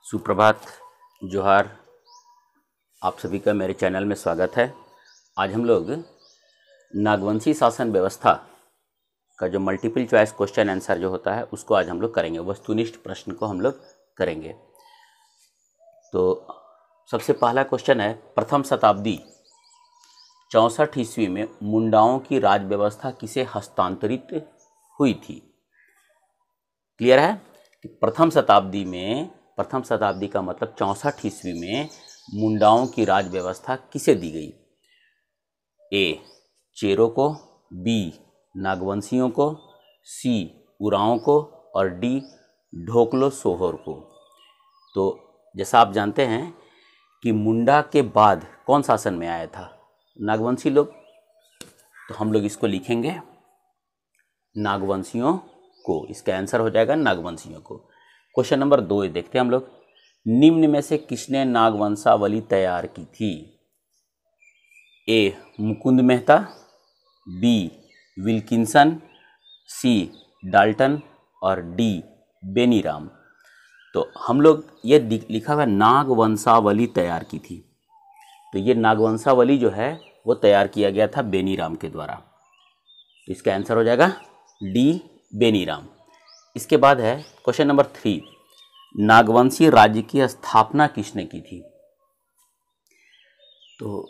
सुप्रभात, जोहार। आप सभी का मेरे चैनल में स्वागत है। आज हम लोग नागवंशी शासन व्यवस्था का जो मल्टीपल चॉइस क्वेश्चन आंसर जो होता है उसको आज हम लोग करेंगे। वस्तुनिष्ठ प्रश्न को हम लोग करेंगे। तो सबसे पहला क्वेश्चन है, प्रथम शताब्दी 64 ईस्वी में मुंडाओं की राज व्यवस्था किसे हस्तांतरित हुई थी? क्लियर है कि प्रथम शताब्दी का मतलब 64 ईस्वी में मुंडाओं की राज व्यवस्था किसे दी गई? ए चेरों को, बी नागवंशियों को, सी उरांव को और डी ढोकलो सोहोर को। तो जैसा आप जानते हैं कि मुंडा के बाद कौन शासन में आया था? नागवंशी लोग। तो हम लोग इसको लिखेंगे नागवंशियों को। इसका आंसर हो जाएगा नागवंशियों को। क्वेश्चन नंबर 2 देखते हैं हम लोग। निम्न में से किसने नागवंशावली तैयार की थी? ए मुकुंद मेहता, बी विल्किंसन, सी डाल्टन और डी बेनीराम। तो हम लोग ये लिखा हुआ नागवंशावली तैयार की थी। तो ये नागवंशावली जो है वो तैयार किया गया था बेनीराम के द्वारा। तो इसका आंसर हो जाएगा डी बेनीराम। इसके बाद है क्वेश्चन नंबर 3, नागवंशी राज्य की स्थापना किसने की थी? तो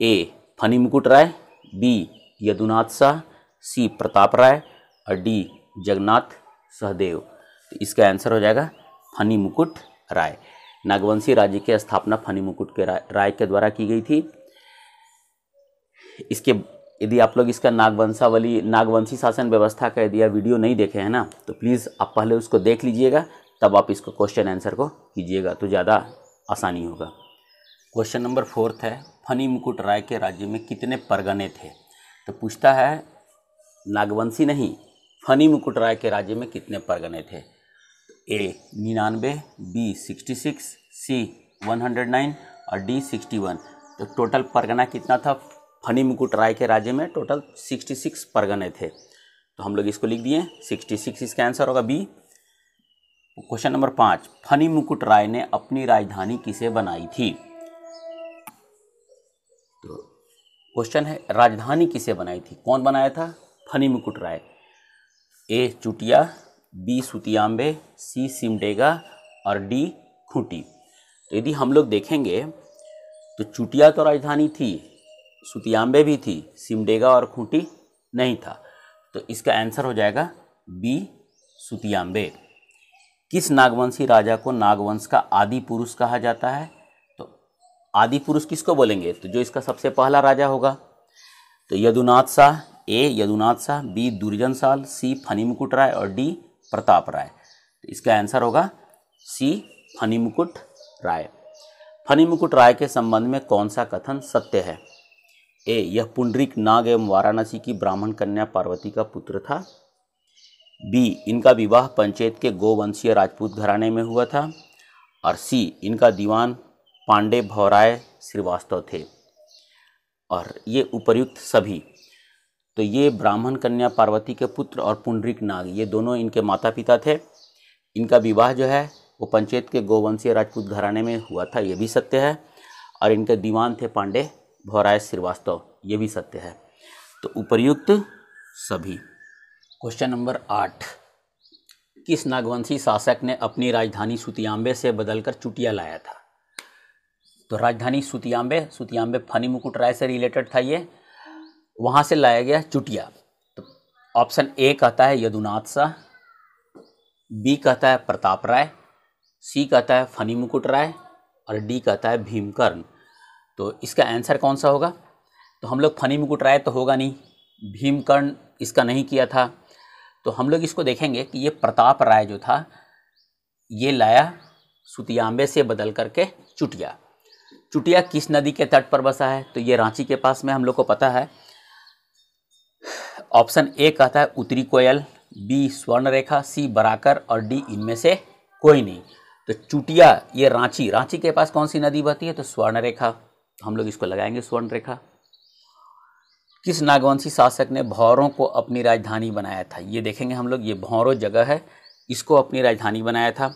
ए फनी मुकुट राय, बी यदुनाथ शाह, सी प्रताप राय और डी जगन्नाथ सहदेव। तो इसका आंसर हो जाएगा फनी मुकुट राय। नागवंशी राज्य की स्थापना फनी मुकुट के राय के द्वारा की गई थी। इसके यदि आप लोग इसका नागवंशी शासन व्यवस्था का यदि आप वीडियो नहीं देखे हैं ना, तो प्लीज़ आप पहले उसको देख लीजिएगा, तब आप इसको क्वेश्चन आंसर को कीजिएगा तो ज़्यादा आसानी होगा। क्वेश्चन नंबर 4 है, फनी मुकुट राय के राज्य में कितने परगने थे? तो पूछता है नागवंशी नहीं, फनी मुकुट राय के राज्य में कितने परगने थे? ए 99, बी 66, सी 109 और डी 61। तो टोटल परगना कितना था फनी मुकुट राय के राज्य में? टोटल 66 परगने थे। तो हम लोग इसको लिख दिए 66, इसका आंसर होगा बी। क्वेश्चन नंबर 5, फनी मुकुट राय ने अपनी राजधानी किसे बनाई थी? तो क्वेश्चन है राजधानी किसे बनाई थी? कौन बनाया था? फनी मुकुट राय। ए चुटिया, बी सुतियांबे, सी सिमडेगा और डी खूंटी। तो यदि हम लोग देखेंगे तो चुटिया तो राजधानी थी, सुतियांबे भी थी, सिमडेगा और खूंटी नहीं था। तो इसका आंसर हो जाएगा बी सुतियांबे। किस नागवंशी राजा को नागवंश का आदि पुरुष कहा जाता है? तो आदि पुरुष किसको बोलेंगे? तो जो इसका सबसे पहला राजा होगा। तो यदुनाथ शाह, ए यदुनाथ शाह, बी दुर्जनशाल, सी फनी मुकुट राय और डी प्रताप राय। तो इसका आंसर होगा सी फनी मुकुट राय। फनी मुकुट राय के संबंध में कौन सा कथन सत्य है? ए यह पुंडरीक नाग एवं वाराणसी की ब्राह्मण कन्या पार्वती का पुत्र था, बी इनका विवाह पंचेत के गोवंशीय राजपूत घराने में हुआ था और सी इनका दीवान पांडे भौराय श्रीवास्तव थे। और ये उपर्युक्त सभी, तो ये ब्राह्मण कन्या पार्वती के पुत्र और पुंडरीक नाग ये दोनों इनके माता पिता थे। इनका विवाह जो है वो पंचेत के गोवंशीय राजपूत घराने में हुआ था, ये भी सत्य है। और इनके दीवान थे पांडे भौराय श्रीवास्तव, ये भी सत्य है। तो उपर्युक्त सभी। क्वेश्चन नंबर 8, किस नागवंशी शासक ने अपनी राजधानी सुतियांबे से बदलकर चुटिया लाया था? तो राजधानी सुतियांबे फनी मुकुट राय से रिलेटेड था, ये वहाँ से लाया गया चुटिया। तो ऑप्शन ए कहता है यदुनाथ शाह, बी कहता है प्रताप राय, सी कहता है फनी मुकुट राय और डी कहता है भीमकर्ण। तो इसका आंसर कौन सा होगा? तो हम लोग फनी मुकुट राय तो होगा नहीं, भीमकर्ण इसका नहीं किया था। तो हम लोग इसको देखेंगे कि ये प्रताप राय जो था ये लाया सुतियांबे से बदल करके चुटिया। चुटिया किस नदी के तट पर बसा है? तो ये रांची के पास में हम लोग को पता है। ऑप्शन ए कहता है उत्तरी कोयल, बी स्वर्ण रेखा, सी बराकर और डी इनमें से कोई नहीं। तो चुटिया ये रांची के पास कौन सी नदी बहती है? तो स्वर्ण रेखा। हम लोग इसको लगाएंगे स्वर्ण रेखा। किस नागवंशी शासक ने भौरों को अपनी राजधानी बनाया था? ये देखेंगे हम लोग, ये भौरों जगह है इसको अपनी राजधानी बनाया था?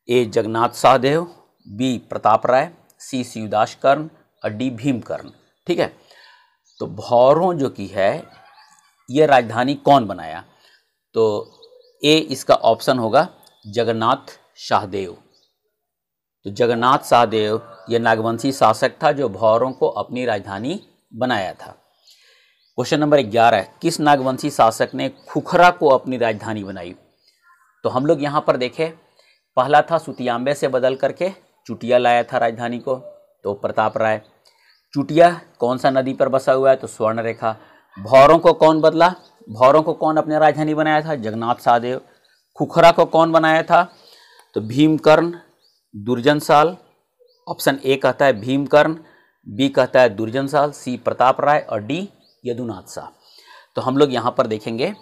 ए जगन्नाथ सहदेव, बी प्रताप राय, सी शिवदास कर्ण और डी भीमकर्ण। ठीक है, तो भौरों जो की है ये राजधानी कौन बनाया? तो ए इसका ऑप्शन होगा जगन्नाथ सहदेव। तो जगन्नाथ सहदेव ये नागवंशी शासक था जो भौरों को अपनी राजधानी बनाया था। क्वेश्चन नंबर 11, किस नागवंशी शासक ने खुखरा को अपनी राजधानी बनाई? तो हम लोग यहाँ पर देखें, पहला था सुतियांबे से बदल करके चुटिया लाया था राजधानी को, तो प्रताप राय। चुटिया कौन सा नदी पर बसा हुआ है? तो स्वर्णरेखा। भौरों को कौन बदला? भौरों को कौन अपनी राजधानी बनाया था? जगन्नाथ सहदेव। खुखरा को कौन बनाया था? तो भीमकर्ण, दुर्जनशाल। ऑप्शन ए कहता है भीमकर्ण, बी कहता है दुर्जनशाल, सी प्रताप राय और डी यदुनाथ शाह। तो हम लोग यहाँ पर देखेंगे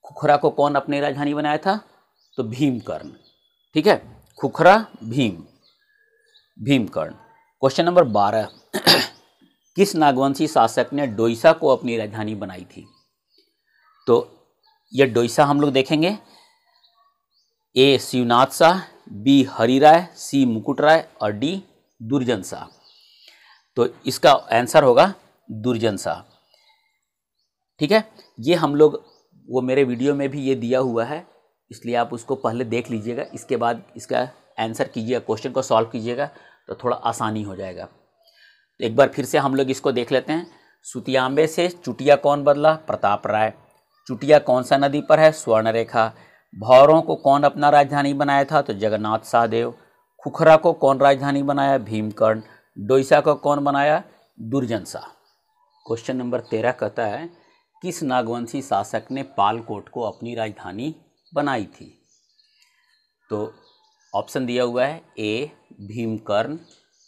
खुखरा को कौन अपनी राजधानी बनाया था? तो भीमकर्ण। ठीक है, खुखरा भीमकर्ण। क्वेश्चन नंबर 12, किस नागवंशी शासक ने डोईसा को अपनी राजधानी बनाई थी? तो ये डोईसा हम लोग देखेंगे, ए शिवनाथ शाह, बी हरिराय, सी मुकुट राय और डी दुर्जन शाह। तो इसका आंसर होगा दुर्जन शाह। ठीक है, ये हम लोग, वो मेरे वीडियो में भी ये दिया हुआ है, इसलिए आप उसको पहले देख लीजिएगा, इसके बाद इसका आंसर कीजिएगा, क्वेश्चन को सॉल्व कीजिएगा तो थोड़ा आसानी हो जाएगा। तो एक बार फिर से हम लोग इसको देख लेते हैं। सुतियांबे से चुटिया कौन बदला? प्रताप राय। चुटिया कौन सा नदी पर है? स्वर्णरेखा। भौरों को कौन अपना राजधानी बनाया था? तो जगन्नाथ सहदेव। खुखरा को कौन राजधानी बनाया? भीमकर्ण। डोईसा को कौन बनाया? दुर्जन शाह। क्वेश्चन नंबर 13 कहता है, किस नागवंशी शासक ने पालकोट को अपनी राजधानी बनाई थी? तो ऑप्शन दिया हुआ है, ए भीमकर्ण,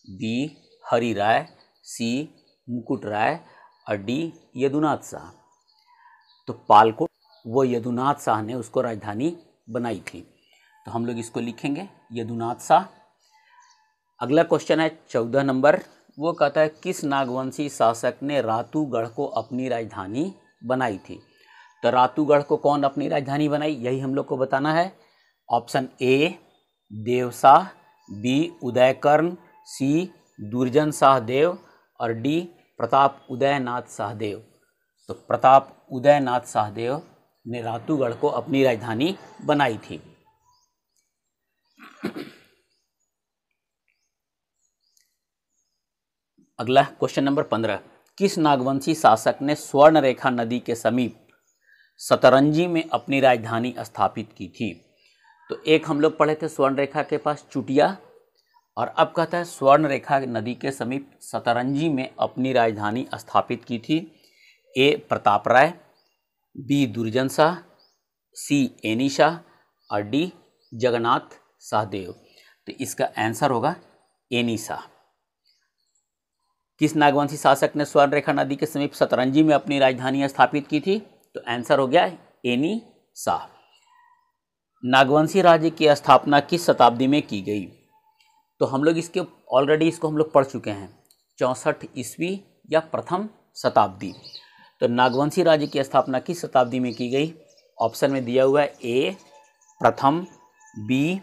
बी हरिराय, सी मुकुट राय और डी यदुनाथ शाह। तो पालकोट वो यदुनाथ शाह ने उसको राजधानी बनाई थी, तो हम लोग इसको लिखेंगे यदुनाथ शाह। अगला क्वेश्चन है 14 नंबर, वो कहता है किस नागवंशी शासक ने रातूगढ़ को अपनी राजधानी बनाई थी? तो रातूगढ़ को कौन अपनी राजधानी बनाई, यही हम लोग को बताना है। ऑप्शन ए देवशाह, बी उदयकर्ण, सी दुर्जन शाहदेव और डी प्रताप उदयनाथ शाहदेव। तो प्रताप उदयनाथ शाहदेव ने रातूगढ़ को अपनी राजधानी बनाई थी। अगला क्वेश्चन नंबर 15, किस नागवंशी शासक ने स्वर्णरेखा नदी के समीप सतरंजी में अपनी राजधानी स्थापित की थी? तो एक हम लोग पढ़े थे स्वर्णरेखा के पास चुटिया, और अब कहता है स्वर्णरेखा नदी के समीप सतरंजी में अपनी राजधानी स्थापित की थी। ए प्रताप राय, बी दुर्जन शाह, सी एनी शाह और डी जगन्नाथ सहदेव। तो इसका आंसर होगा एनी शाह। किस नागवंशी शासक ने स्वर्णरेखा नदी के समीप सतरंजी में अपनी राजधानी स्थापित की थी? तो आंसर हो गया एनी शाह। नागवंशी राज्य की स्थापना किस शताब्दी में की गई? तो हम लोग इसके ऑलरेडी इसको हम लोग पढ़ चुके हैं, 64 ईस्वी या प्रथम शताब्दी। तो नागवंशी राज्य की स्थापना किस शताब्दी में की गई? ऑप्शन में दिया हुआ है, ए प्रथम, बी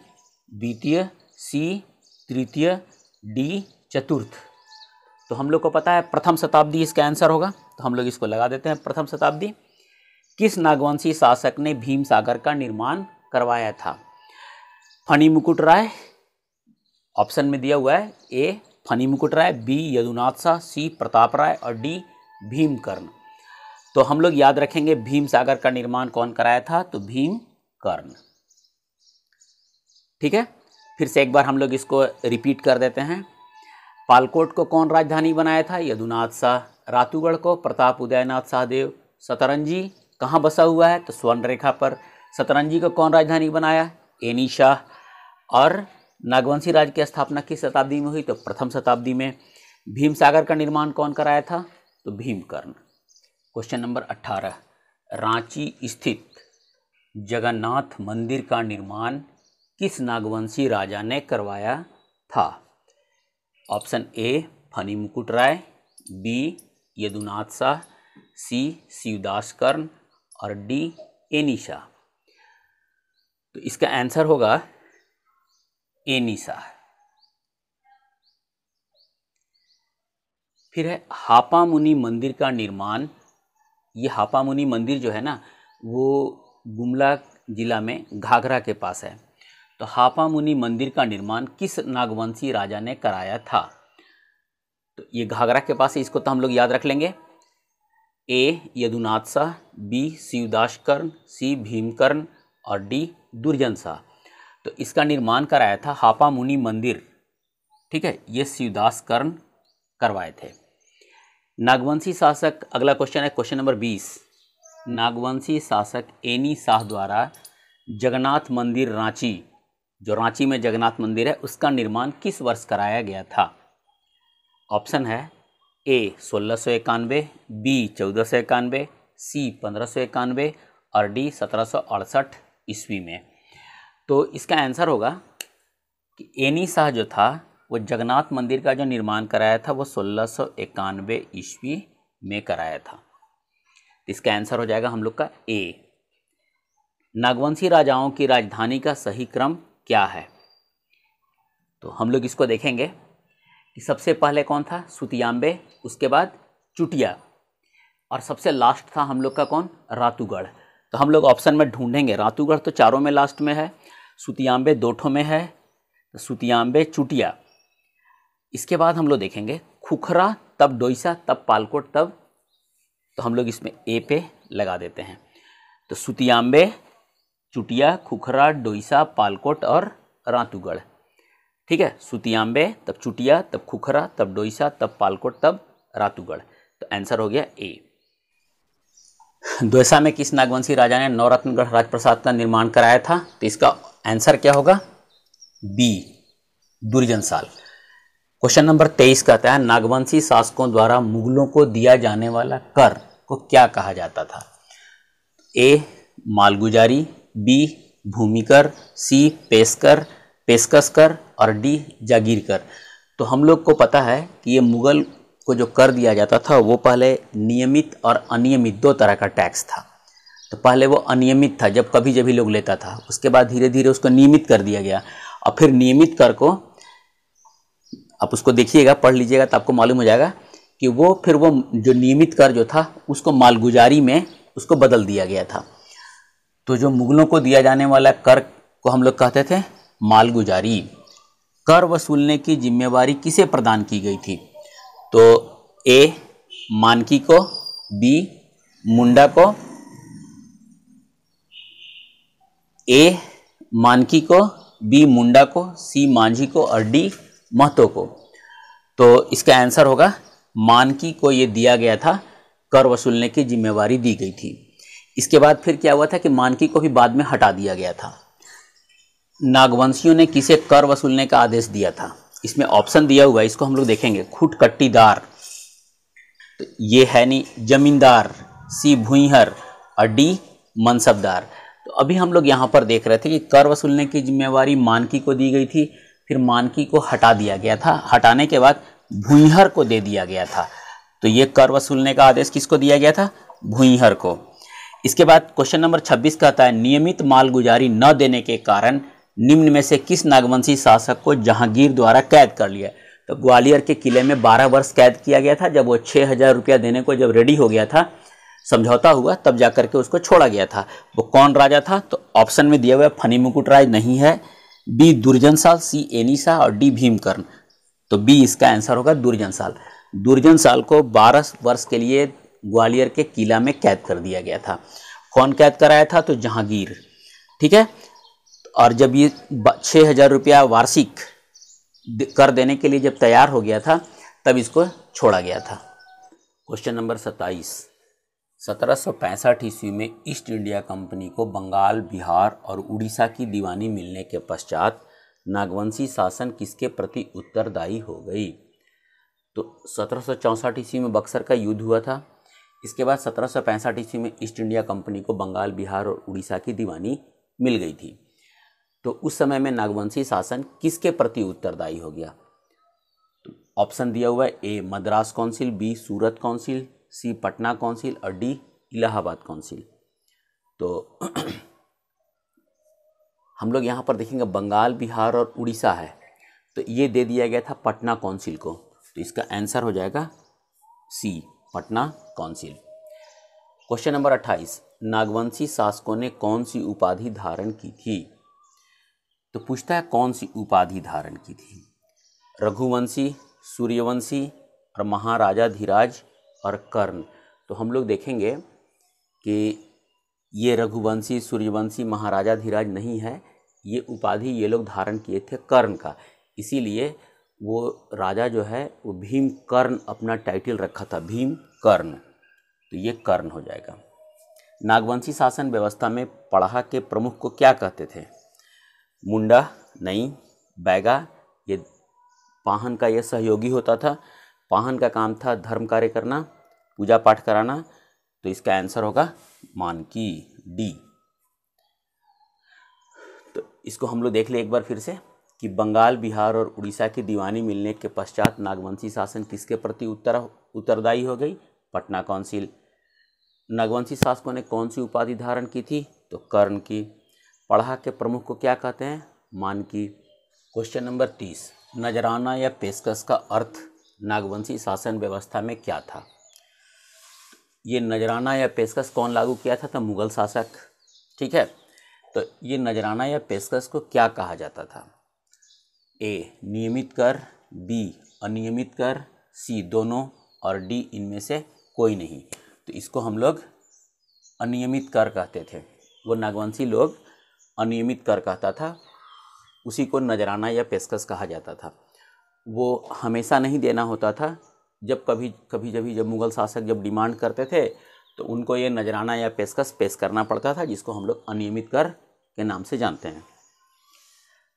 द्वितीय, सी तृतीय, डी चतुर्थ। तो हम लोग को पता है प्रथम शताब्दी इसका आंसर होगा, तो हम लोग इसको लगा देते हैं प्रथम शताब्दी। किस नागवंशी शासक ने भीम सागर का निर्माण करवाया था? फनी मुकुट राय, ऑप्शन में दिया हुआ है, ए फनी मुकुट राय, बी यदुनाथ शाह, सी प्रताप राय और डी भीमकर्ण। तो हम लोग याद रखेंगे भीम सागर का निर्माण कौन कराया था? तो भीमकर्ण। ठीक है, फिर से एक बार हम लोग इसको रिपीट कर देते हैं। पालकोट को कौन राजधानी बनाया था? यदुनाथ शाह। रातूगढ़ को प्रताप उदयनाथ शाहदेव। सतरंजी कहाँ बसा हुआ है? तो स्वर्णरेखा पर। सतरंजी को कौन राजधानी बनाया? एनी शाह। और नागवंशी राज्य की स्थापना किस शताब्दी में हुई? तो प्रथम शताब्दी में। भीम सागर का निर्माण कौन कराया था? तो भीमकर्ण। क्वेश्चन नंबर 18, रांची स्थित जगन्नाथ मंदिर का निर्माण किस नागवंशी राजा ने करवाया था? ऑप्शन ए फनी मुकुट राय, बी यदुनाथ शाह, सी शिवदास कर्ण और डी एनी शाह। तो इसका आंसर होगा एनिसा। फिर है हापा मुनि मंदिर का निर्माण। ये हापा मुनि मंदिर जो है ना वो गुमला जिला में घाघरा के पास है। तो हापा मुनि मंदिर का निर्माण किस नागवंशी राजा ने कराया था? तो ये घाघरा के पास है, इसको तो हम लोग याद रख लेंगे। ए यदुनाथ शाह, बी शिवदास कर्ण, सी भीमकर्ण और डी दुर्जन शाह। तो इसका निर्माण कराया था हापा मुनि मंदिर, ठीक है, ये शिवदास कर्ण करवाए थे। नागवंशी शासक, अगला क्वेश्चन है क्वेश्चन नंबर 20। नागवंशी शासक एनी शाह द्वारा जगन्नाथ मंदिर रांची, जो रांची में जगन्नाथ मंदिर है, उसका निर्माण किस वर्ष कराया गया था? ऑप्शन है ए 1691, बी 1491, सी 1591 और डी 1768 ईस्वी में। तो इसका आंसर होगा कि एनी शाह जो था वो जगन्नाथ मंदिर का जो निर्माण कराया था वो 1691 ईस्वी में कराया था। इसका आंसर हो जाएगा हम लोग का ए। नागवंशी राजाओं की राजधानी का सही क्रम क्या है? तो हम लोग इसको देखेंगे कि सबसे पहले कौन था? सुतियांबे, उसके बाद चुटिया और सबसे लास्ट था हम लोग का कौन? रातूगढ़। तो हम लोग ऑप्शन में ढूंढेंगे। रातूगढ़ तो चारों में लास्ट में है, सुतियांबे दो ठो में है, तो सुतियांबे चुटिया। इसके बाद हम लोग देखेंगे खुखरा, तब डोईसा, तब पालकोट, तब, तो हम लोग इसमें ए पे लगा देते हैं। तो सुतियांबे, चुटिया, खुखरा, डोईसा, पालकोट और रातूगढ़, ठीक है। सुतियांबे, तब चुटिया, तब खुखरा, तब डोईसा, तब पालकोट, तब रातूगढ़। तो आंसर हो गया ए। द्वेषा में किस नागवंशी राजा ने नवरत्नगढ़ राजप्रसाद का निर्माण कराया था? तो इसका आंसर क्या होगा? बी दुर्जन साल। क्वेश्चन नंबर 23 कहता है नागवंशी शासकों द्वारा मुगलों को दिया जाने वाला कर को क्या कहा जाता था? ए मालगुजारी, बी भूमिकर, सी पेशकश कर और डी जागीर कर। तो हम लोग को पता है कि ये मुगल को जो कर दिया जाता था वो पहले नियमित और अनियमित दो तरह का टैक्स था। तो पहले वो अनियमित था, जब कभी जभी लोग लेता था, उसके बाद धीरे धीरे उसको नियमित कर दिया गया। और फिर नियमित कर को आप उसको देखिएगा, पढ़ लीजिएगा तो आपको मालूम हो जाएगा कि वो फिर वो जो नियमित कर जो था उसको मालगुजारी में उसको बदल दिया गया था। तो जो मुगलों को दिया जाने वाला कर को हम लोग कहते थे मालगुजारी। कर वसूलने की जिम्मेवारी किसे प्रदान की गई थी? तो ए मानकी को, बी मुंडा को, ए मानकी को, बी मुंडा को, सी मांझी को और डी महतो को। तो इसका आंसर होगा मानकी को ये दिया गया था, कर वसूलने की जिम्मेवारी दी गई थी। इसके बाद फिर क्या हुआ था कि मानकी को भी बाद में हटा दिया गया था। नागवंशियों ने किसे कर वसूलने का आदेश दिया था? इसमें ऑप्शन दिया हुआ है, इसको हम लोग देखेंगे। खुटकट्टीदार, तो ये है नहीं जमींदार, सी भूइहर और डी मनसबदार। तो अभी हम लोग यहाँ पर देख रहे थे कि कर वसूलने की जिम्मेवारी मानकी को दी गई थी, फिर मानकी को हटा दिया गया था, हटाने के बाद भूइहर को दे दिया गया था। तो ये कर वसूलने का आदेश किसको दिया गया था? भूइहर को। इसके बाद क्वेश्चन नंबर 26 कहता है नियमित मालगुजारी न देने के कारण निम्न में से किस नागवंशी शासक को जहांगीर द्वारा कैद कर लिया? तो ग्वालियर के किले में 12 वर्ष कैद किया गया था। जब वो 6000 रुपया देने को जब रेडी हो गया था, समझौता हुआ, तब जाकर के उसको छोड़ा गया था। वो कौन राजा था? तो ऑप्शन में दिया हुआ है फनी मुकुट राय नहीं है, बी दुर्जन साल, सी एनी शाह और डी भीमकर्ण। तो बी इसका आंसर होगा दुर्जन साल। दुर्जन साल को 12 वर्ष के लिए ग्वालियर के किला में कैद कर दिया गया था। कौन कैद कराया था? तो जहांगीर, ठीक है। और जब ये 6000 रुपया वार्षिक कर देने के लिए जब तैयार हो गया था, तब इसको छोड़ा गया था। क्वेश्चन नंबर 27, 1765 ईस्वी में ईस्ट इंडिया कंपनी को बंगाल, बिहार और उड़ीसा की दीवानी मिलने के पश्चात नागवंशी शासन किसके प्रति उत्तरदायी हो गई? तो 1764 ईस्वी में बक्सर का युद्ध हुआ था। इसके बाद 1765 ईस्वी में ईस्ट इंडिया कंपनी को बंगाल, बिहार और उड़ीसा की दीवानी मिल गई थी। तो उस समय में नागवंशी शासन किसके प्रति उत्तरदायी हो गया? तो ऑप्शन दिया हुआ है ए मद्रास काउंसिल, बी सूरत काउंसिल, सी पटना काउंसिल और डी इलाहाबाद काउंसिल। तो हम लोग यहाँ पर देखेंगे बंगाल, बिहार और उड़ीसा है, तो ये दे दिया गया था पटना काउंसिल को, तो इसका आंसर हो जाएगा C, Patna council. Question number 28, नागवंशी शासकों ने कौन सी उपाधि धारण की थी? तो पूछता है कौन सी उपाधि धारण की थी? रघुवंशी, सूर्यवंशी और महाराजाधिराज और कर्ण। तो हम लोग देखेंगे कि ये रघुवंशी, सूर्यवंशी, महाराजाधिराज नहीं है, ये उपाधि ये लोग धारण किए थे कर्ण का, इसीलिए वो राजा जो है वो भीम कर्ण अपना टाइटल रखा था, भीम कर्ण, तो ये कर्ण हो जाएगा। नागवंशी शासन व्यवस्था में पड़हा के प्रमुख को क्या कहते थे? मुंडा, नहीं, बैगा, ये पाहन का ये सहयोगी होता था, पाहन का काम था धर्म कार्य करना, पूजा पाठ कराना, तो इसका आंसर होगा मानकी, डी। तो इसको हम लोग देख ले एक बार फिर से कि बंगाल, बिहार और उड़ीसा की दीवानी मिलने के पश्चात नागवंशी शासन किसके प्रति उत्तरदायी हो गई? पटना काउंसिल। नागवंशी शासकों ने कौन सी उपाधि धारण की थी? तो कर्ण की। पड़हा के प्रमुख को क्या कहते हैं? मानकी। क्वेश्चन नंबर 30, नजराना या पेशकश का अर्थ नागवंशी शासन व्यवस्था में क्या था? ये नजराना या पेशकश कौन लागू किया था? तो मुगल शासक, ठीक है। तो ये नजराना या पेशकश को क्या कहा जाता था? ए, नियमित कर, बी, अनियमित कर, सी, दोनों, और डी, इनमें से कोई नहीं। तो इसको हम लोग अनियमित कर कहते थे, वो नागवंशी लोग अनियमित कर कहता था, उसी को नजराना या पेशकश कहा जाता था। वो हमेशा नहीं देना होता था, जब जब मुगल शासक जब डिमांड करते थे तो उनको ये नजराना या पेशकश पेश करना पड़ता था, जिसको हम लोग अनियमित कर के नाम से जानते हैं।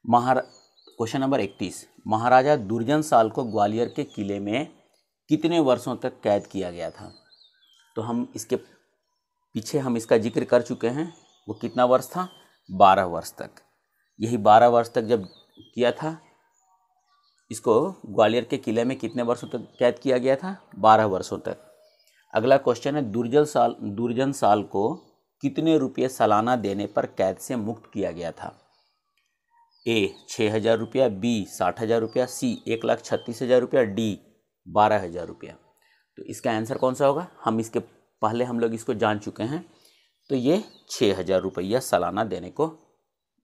क्वेश्चन नंबर 31, महाराजा दुर्जनशाल को ग्वालियर के किले में कितने वर्षों तक कैद किया गया था? तो हम इसके पीछे हम इसका जिक्र कर चुके हैं, वो कितना वर्ष था? 12 वर्ष तक। यही 12 वर्ष तक जब किया था, इसको ग्वालियर के किले में कितने वर्षों तक कैद किया गया था? 12 वर्षों तक। अगला क्वेश्चन है, दुर्जनशाल को कितने रुपये सालाना देने पर कैद से मुक्त किया गया था? ए, 6,000 रुपया, बी, 60,000 रुपया, सी, 1,36,000 रुपया, डी, 12,000 रुपया। तो इसका आंसर कौन सा होगा? हम इसके पहले हम लोग इसको जान चुके हैं, तो ये 6,000 रुपया सालाना देने को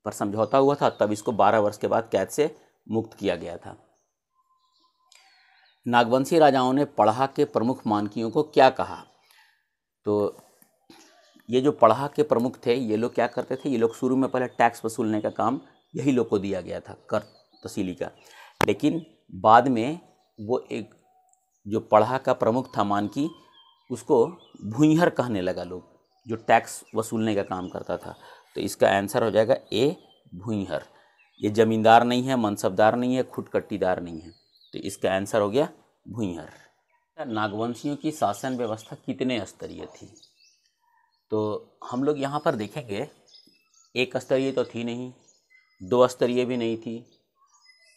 पर समझौता हुआ था, तब इसको 12 वर्ष के बाद कैद से मुक्त किया गया था। नागवंशी राजाओं ने पड़हा के प्रमुख मानकियों को क्या कहा? तो ये जो पड़हा के प्रमुख थे, ये लोग क्या करते थे? ये लोग शुरू में पहले टैक्स वसूलने का काम यही लोग को दिया गया था, कर तसीली का, लेकिन बाद में वो एक जो पड़हा का प्रमुख था मानकी, उसको भूइहर कहने लगा लोग, जो टैक्स वसूलने का काम करता था। तो इसका आंसर हो जाएगा ए, भूइहर। ये जमींदार नहीं है, मनसबदार नहीं है, खुदकट्टीदार नहीं है, तो इसका आंसर हो गया भूइहर। नागवंशियों की शासन व्यवस्था कितने स्तरीय थी? तो हम लोग यहाँ पर देखेंगे, एक स्तरीय तो थी नहीं, 2 स्तरीय भी नहीं थी,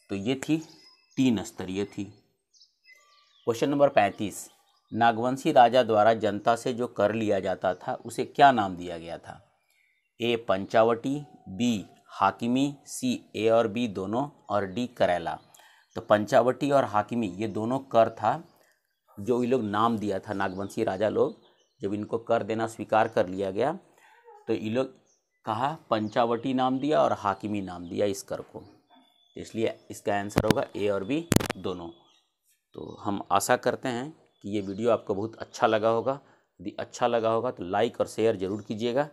तो ये थी 3 स्तरीय थी। क्वेश्चन नंबर 35, नागवंशी राजा द्वारा जनता से जो कर लिया जाता था उसे क्या नाम दिया गया था? ए, पंचावटी, बी, हाकिमी, सी, ए और बी दोनों, और डी, करेला। तो पंचावटी और हाकिमी ये दोनों कर था, जो ये लोग नाम दिया था नागवंशी राजा लोग, जब इनको कर देना स्वीकार कर लिया गया तो ये लोग कहा पंचावटी नाम दिया और हाकिमी नाम दिया इस कर को, इसलिए इसका आंसर होगा ए और बी दोनों। तो हम आशा करते हैं कि ये वीडियो आपको बहुत अच्छा लगा होगा। यदि अच्छा लगा होगा तो लाइक और शेयर ज़रूर कीजिएगा,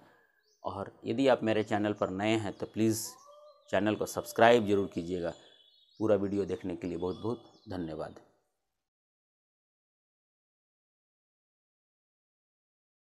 और यदि आप मेरे चैनल पर नए हैं तो प्लीज़ चैनल को सब्सक्राइब ज़रूर कीजिएगा। पूरा वीडियो देखने के लिए बहुत बहुत धन्यवाद।